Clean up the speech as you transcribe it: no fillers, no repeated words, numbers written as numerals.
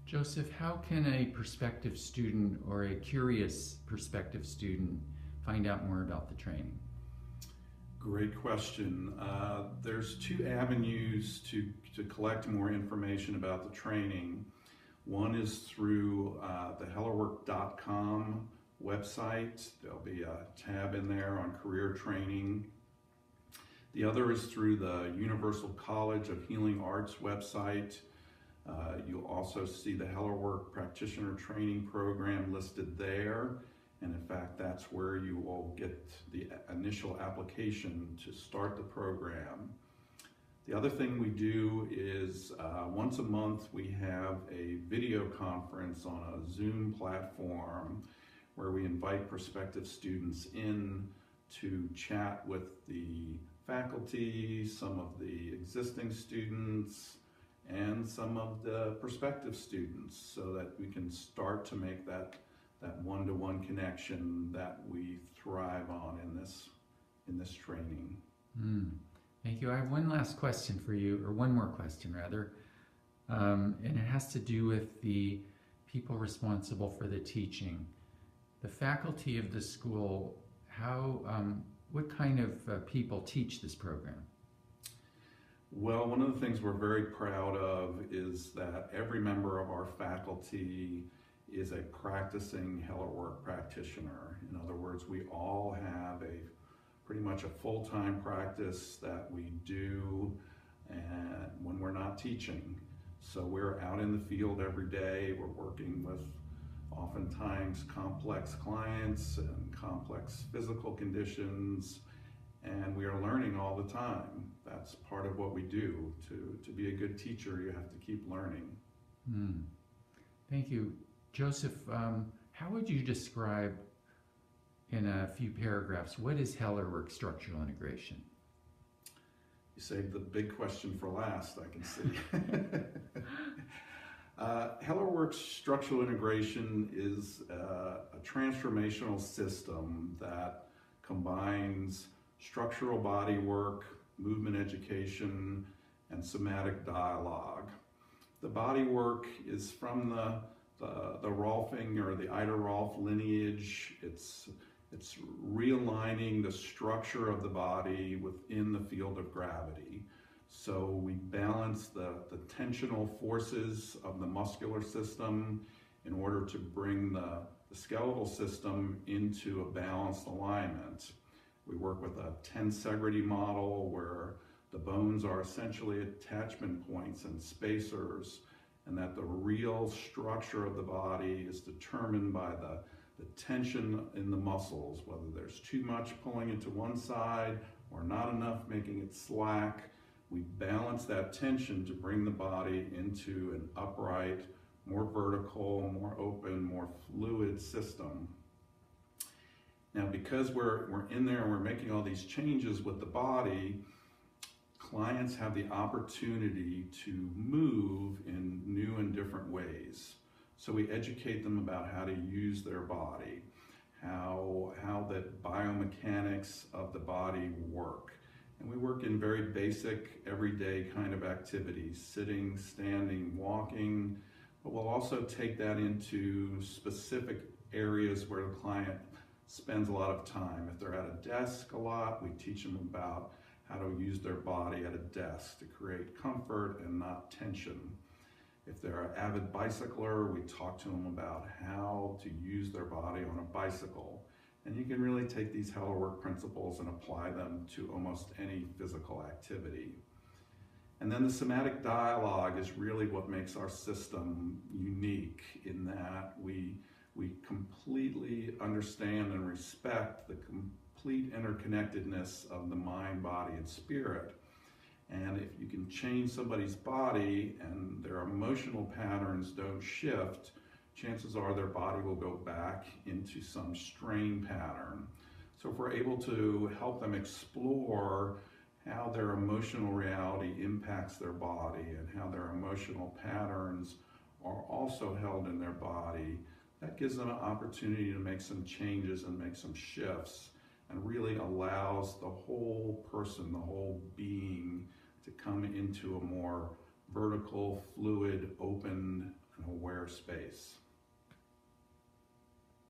Joseph, how can a prospective student or a curious prospective student find out more about the training? Great question. There's two avenues to collect more information about the training. One is through the hellerwork.com website. There'll be a tab in there on career training. The other is through the Universal College of Healing Arts website. You'll also see the Hellerwork Practitioner Training Program listed there. And in fact, that's where you will get the initial application to start the program. The other thing we do is once a month we have a video conference on a Zoom platform where we invite prospective students in to chat with the faculty, some of the existing students, and some of the prospective students, so that we can start to make that one-to-one connection that we thrive on in this training. Thank you. I have one last question for you, or one more question rather, and it has to do with the people responsible for the teaching. The faculty of the school, what kind of people teach this program? Well, one of the things we're very proud of is that every member of our faculty is a practicing Hellerwork practitioner. In other words, we all have pretty much a full-time practice that we do and when we're not teaching. So we're out in the field every day. We're working with oftentimes complex clients and complex physical conditions, and we are learning all the time. That's part of what we do. To be a good teacher, you have to keep learning. Thank you. Joseph, how would you describe in a few paragraphs, what is Hellerwork structural integration? You saved the big question for last, I can see. Hellerwork structural integration is a transformational system that combines structural body work, movement education, and somatic dialogue. The body work is from the Rolfing or the Ida Rolf lineage. It's realigning the structure of the body within the field of gravity. So we balance the tensional forces of the muscular system in order to bring the skeletal system into a balanced alignment. We work with a tensegrity model where the bones are essentially attachment points and spacers, and that the real structure of the body is determined by the tension in the muscles, whether there's too much pulling it to one side or not enough making it slack. We balance that tension to bring the body into an upright, more vertical, more open, more fluid system. Now, because we're in there and we're making all these changes with the body, clients have the opportunity to move in new and different ways. So we educate them about how to use their body, how the biomechanics of the body work. And we work in very basic, everyday kind of activities, sitting, standing, walking, but we'll also take that into specific areas where the client spends a lot of time. If they're at a desk a lot, we teach them about how to use their body at a desk to create comfort and not tension. If they're an avid bicycler, we talk to them about how to use their body on a bicycle. And you can really take these Hellerwork principles and apply them to almost any physical activity. And then the somatic dialogue is really what makes our system unique, in that we completely understand and respect the complete interconnectedness of the mind, body, and spirit. And if you can change somebody's body and their emotional patterns don't shift, chances are their body will go back into some strain pattern. So if we're able to help them explore how their emotional reality impacts their body and how their emotional patterns are also held in their body, that gives them an opportunity to make some changes and make some shifts, and really allows the whole person, the whole being, to come into a more vertical, fluid, open, and aware space.